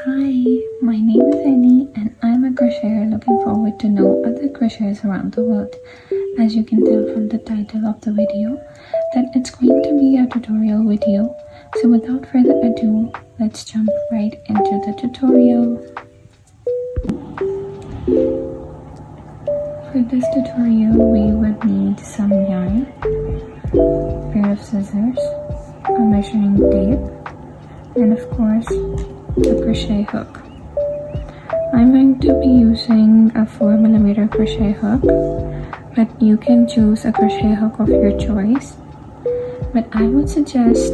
Hi, my name is Annie and I'm a crocheter looking forward to know other crocheters around the world. As you can tell from the title of the video that it's going to be a tutorial video. So without further ado, let's jump right into the tutorial. For this tutorial, we would need some yarn, a pair of scissors, a measuring tape, and of course a crochet hook. I'm going to be using a 4mm crochet hook, but you can choose a crochet hook of your choice. But I would suggest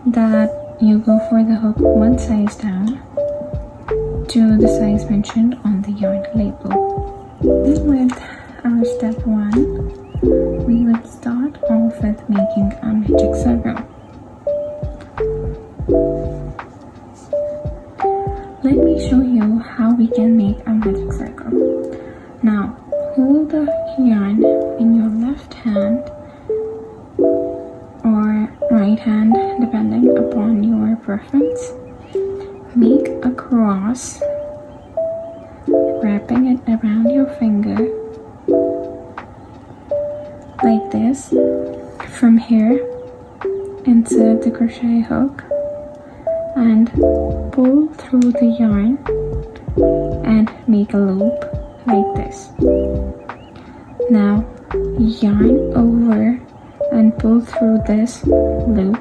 that you go for the hook one size down to the size mentioned on the yarn label. With our step 1, we would start off with making a magic circle. Let me show you how we can make a magic circle. Now, hold the yarn in your left hand or right hand, depending upon your preference. Make a cross, wrapping it around your finger like this. From here, insert the crochet hook and pull through the yarn and make a loop like this. Now yarn over and pull through this loop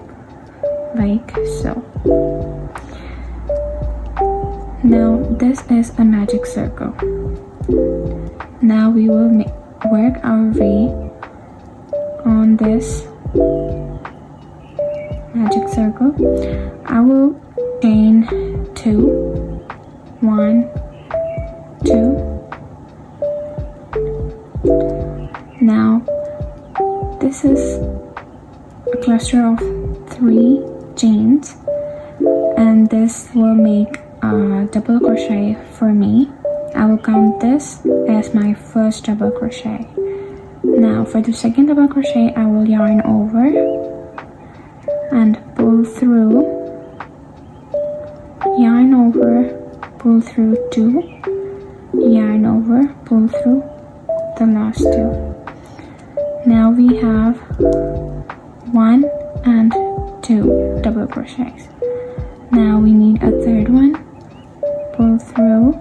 like so. Now this is a magic circle. Now we will work our way on this magic circle. I will chain 2, 1, 2. Now this is a cluster of 3 chains, and this will make a double crochet for me. I will count this as my first double crochet. Now for the second double crochet, I will yarn over and pull through, yarn over, pull through 2, yarn over, pull through the last 2. Now we have 1 and 2 double crochets. Now we need a third one. Pull through,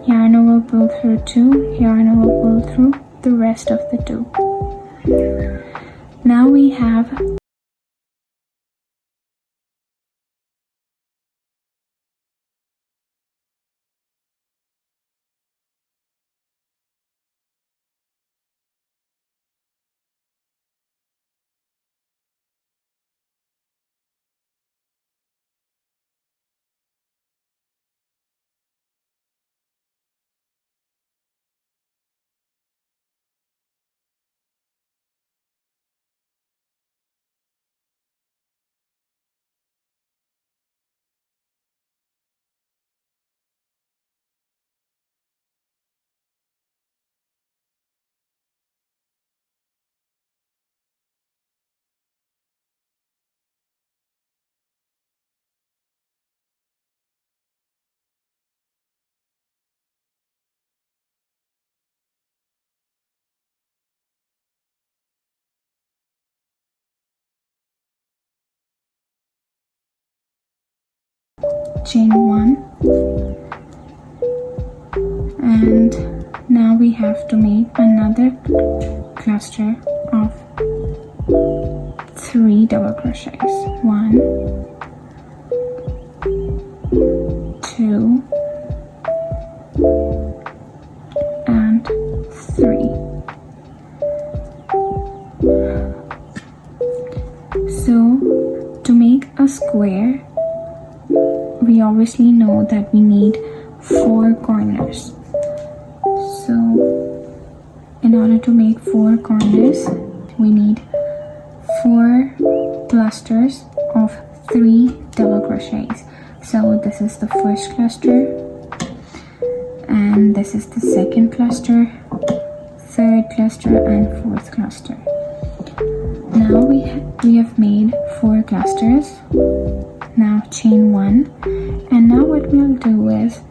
yarn over, pull through 2, yarn over, pull through the rest of the 2. Now we have chain 1, and now we have to make another cluster of 3 double crochets. 1, 2, and 3. So to make a square, we obviously know that we need 4 corners. So in order to make 4 corners, we need 4 clusters of 3 double crochets. So this is the first cluster, and this is the second cluster, third cluster, and fourth cluster. Now we have made 4 clusters. Now chain 1, and now what what we'll do is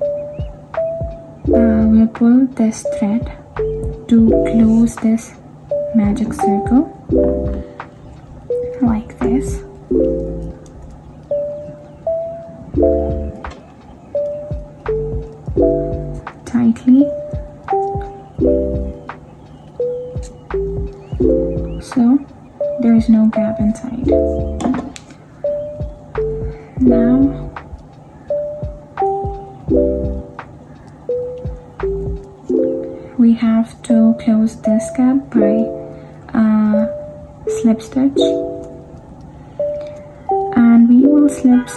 we'll pull this thread to close this magic circle like this. Tightly, so there is no gap inside. Now we have to close this gap by slip stitch, and we will slip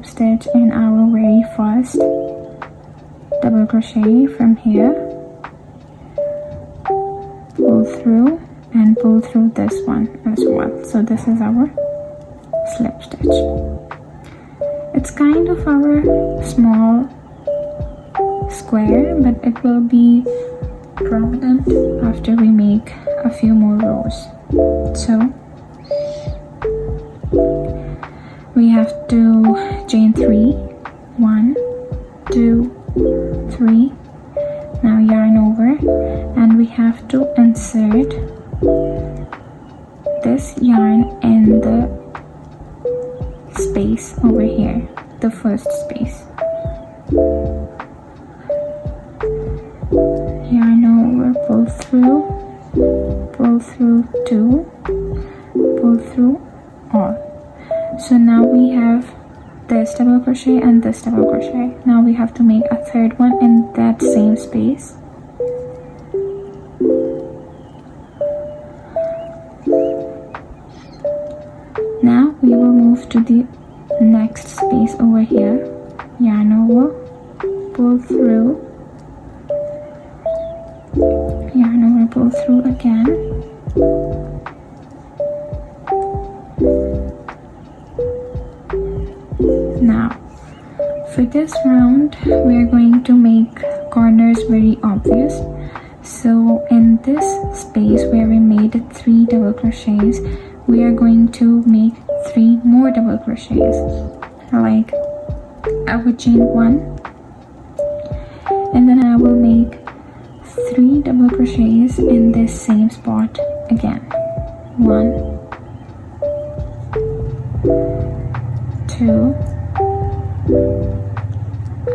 stitch in our very first double crochet from here, pull through and pull through this one as well. So this is our slip stitch. It's kind of our small square, but it will be prominent after we make a few more rows. So we have to chain 3, 1, 2, 3. Now yarn over, and we have to insert this yarn in the space over here, the first space. Yarn over, pull through 2, pull through all. So now we have this double crochet and this double crochet. Now we have to make a third one in that same space. Now we will move to the next space over here. Yarn over, pull through, yarn over, pull through again. Now for this round we are going to make corners very obvious. So in this space where we made 3 double crochets, we are going to make 3 more double crochets. Like I would chain 1, and then I will make 3 double crochets in this same spot again. 1, 2,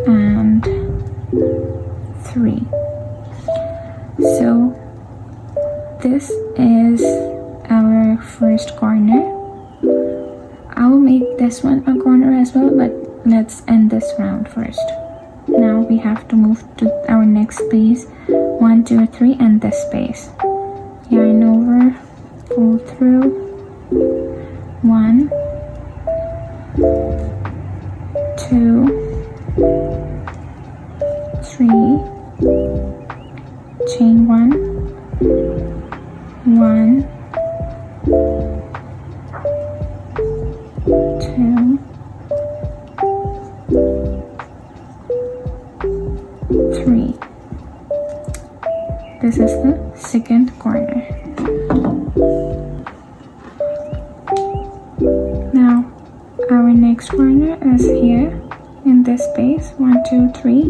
and 3. So this is our first corner. I will make this one a corner as well, but let's end this round first. Now we have to move to our next space, 1, 2, 3, and this space. Yarn over, pull through, 1, 2, 3, chain 1, 1, 2, 3. This is the second corner. Now our next corner is here in this space, 1, 2, 3.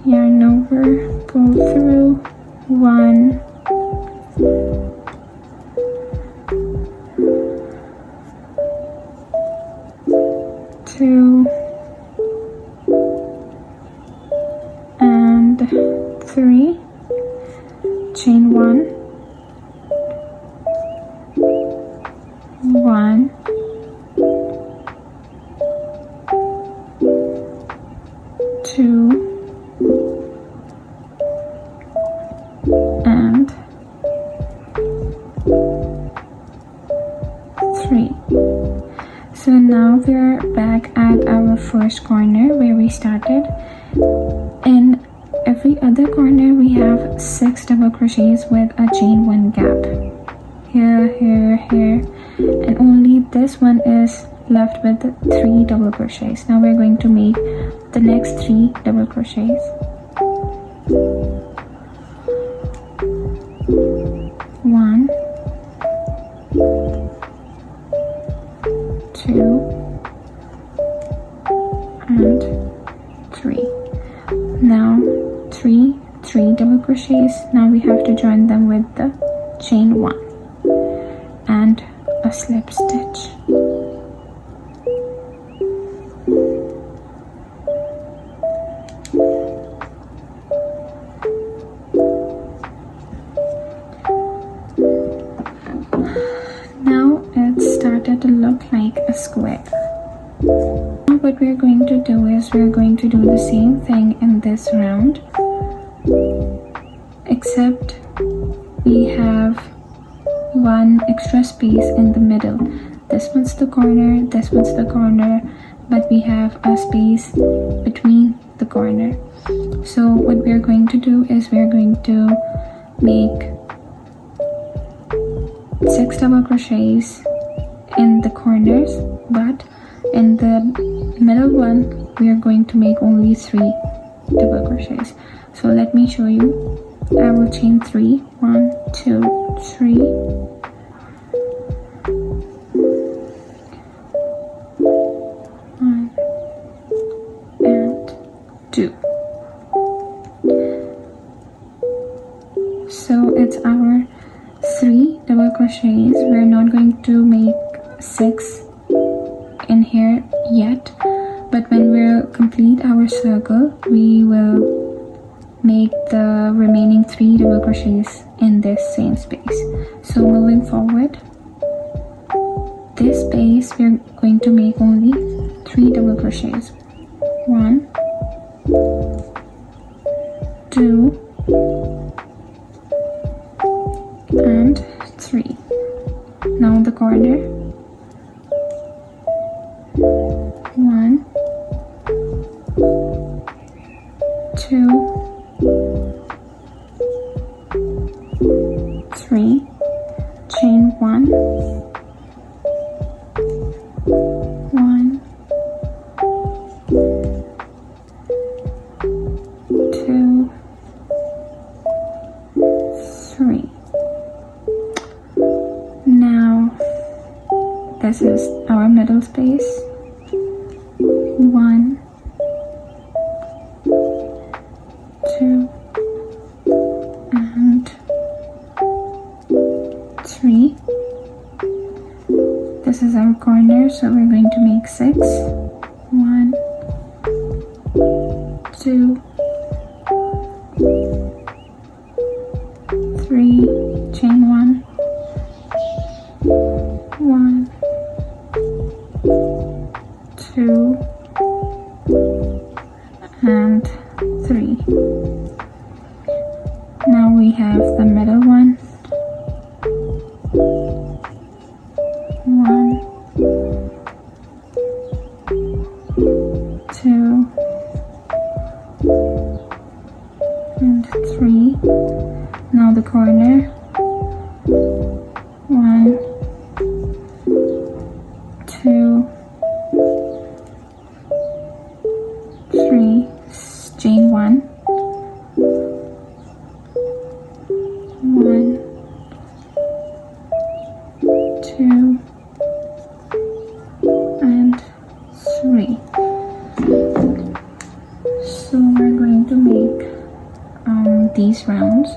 Yarn over, pull through, 1, 2, and 3. Chain 1, 1, 2, and 3. So now we're back at our first corner where we started. In every other corner we have 6 double crochets with a chain 1 gap. Here, here, here, and only this one is left with 3 double crochets. Now we're going to make the next 3 double crochets. 1, 2, crochets. Now we have to join them with the chain 1 and a slip stitch. Now it started to look like a square. Now what we're going to do is we're going to do the same thing in this round, except we have one extra space in the middle. This one's the corner, this one's the corner, but we have a space between the corner. So what we're going to do is we're going to make 6 double crochets in the corners, but in the middle one we are going to make only 3 double crochets. So let me show you. I will chain 3. 1, 2, 3. 1 and 2. So it's our 3 double crochets. We're not going to make 6 in here yet, but when we'll complete our circle we will make the remaining 3 double crochets in this same space. So moving forward, this space we're going to make only 3 double crochets. 1, 2 and 3. Now the corner, 1, 2, 3, chain 1, 1, 2, 3. Now this is our middle space. 1, 2 and 3. This is our corner, so we're going to make 6. 1, 2, 3, chain 1, 1, 2 and 3. Now we have the middle one. 1, 2 and 3. Now the corner. 1, 2, 3, chain 1, 1, 2 and 3. So we're going to make these rounds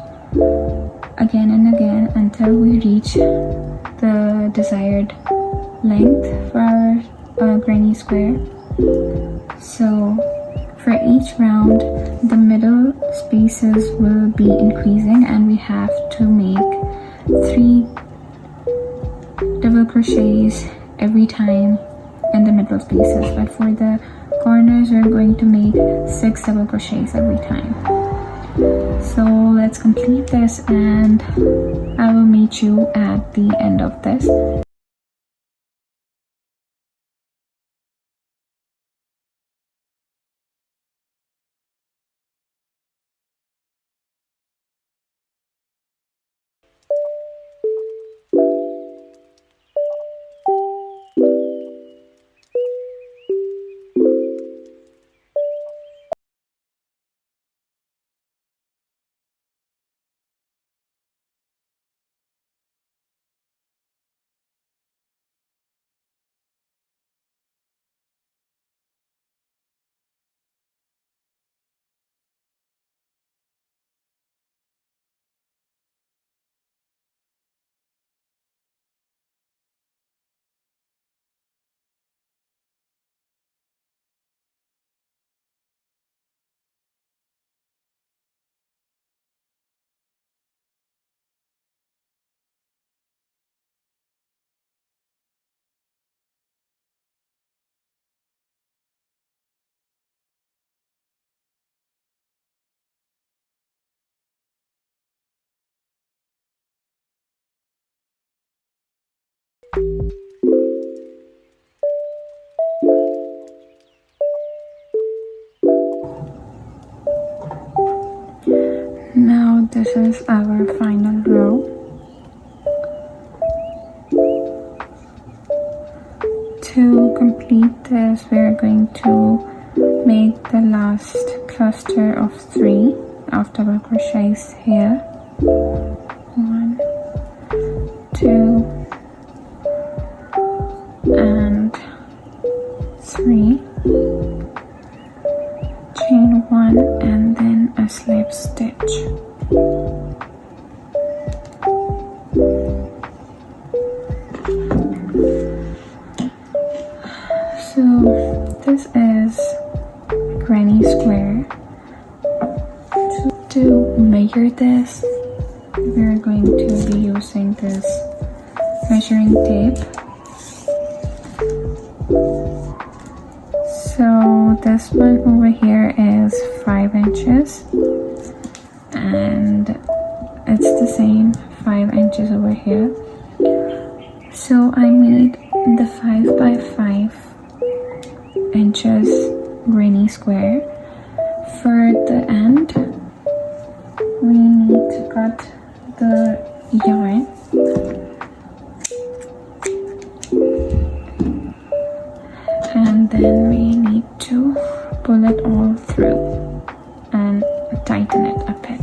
again and again until we reach the desired length for our granny square. So for each round the middle spaces will be increasing and we have to make 3 double crochets every time in the middle spaces, but for the corners we're going to make 6 double crochets every time. So let's complete this and I will meet you at the end of this. Now this is our final row. To complete this, we are going to make the last cluster of 3 of double crochets here. 1, 2, and 3. Chain 1 and then a slip stitch. So this is granny square. To measure this, we're going to be using this measuring tape. So this one over here is 5 inches and it's the same 5 inches over here. So I made the 5 by 5 inches granny square. For the end, we need to cut the yarn. And then we need to pull it all through and tighten it a bit.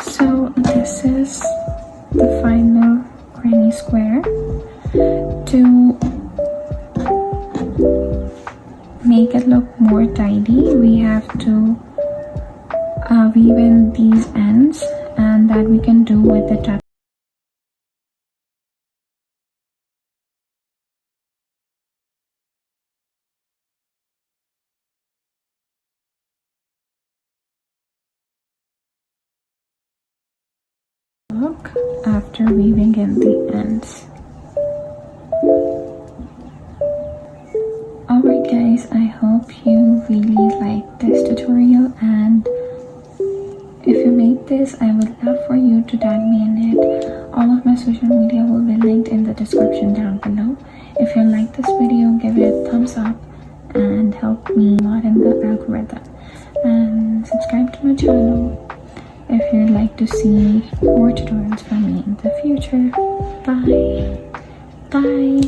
So this is the final granny square. To make it look more tidy, we have to weave in these ends, and that we can do with the tuck. Look after weaving in the ends. Alright guys, I hope you really liked this tutorial, and if you made this, I would love for you to tag me in it. All of my social media will be linked in the description down below. If you like this video, give it a thumbs up and help me a lot in the algorithm. And subscribe to my channel if you'd like to see more tutorials from me in the future. Bye. Bye.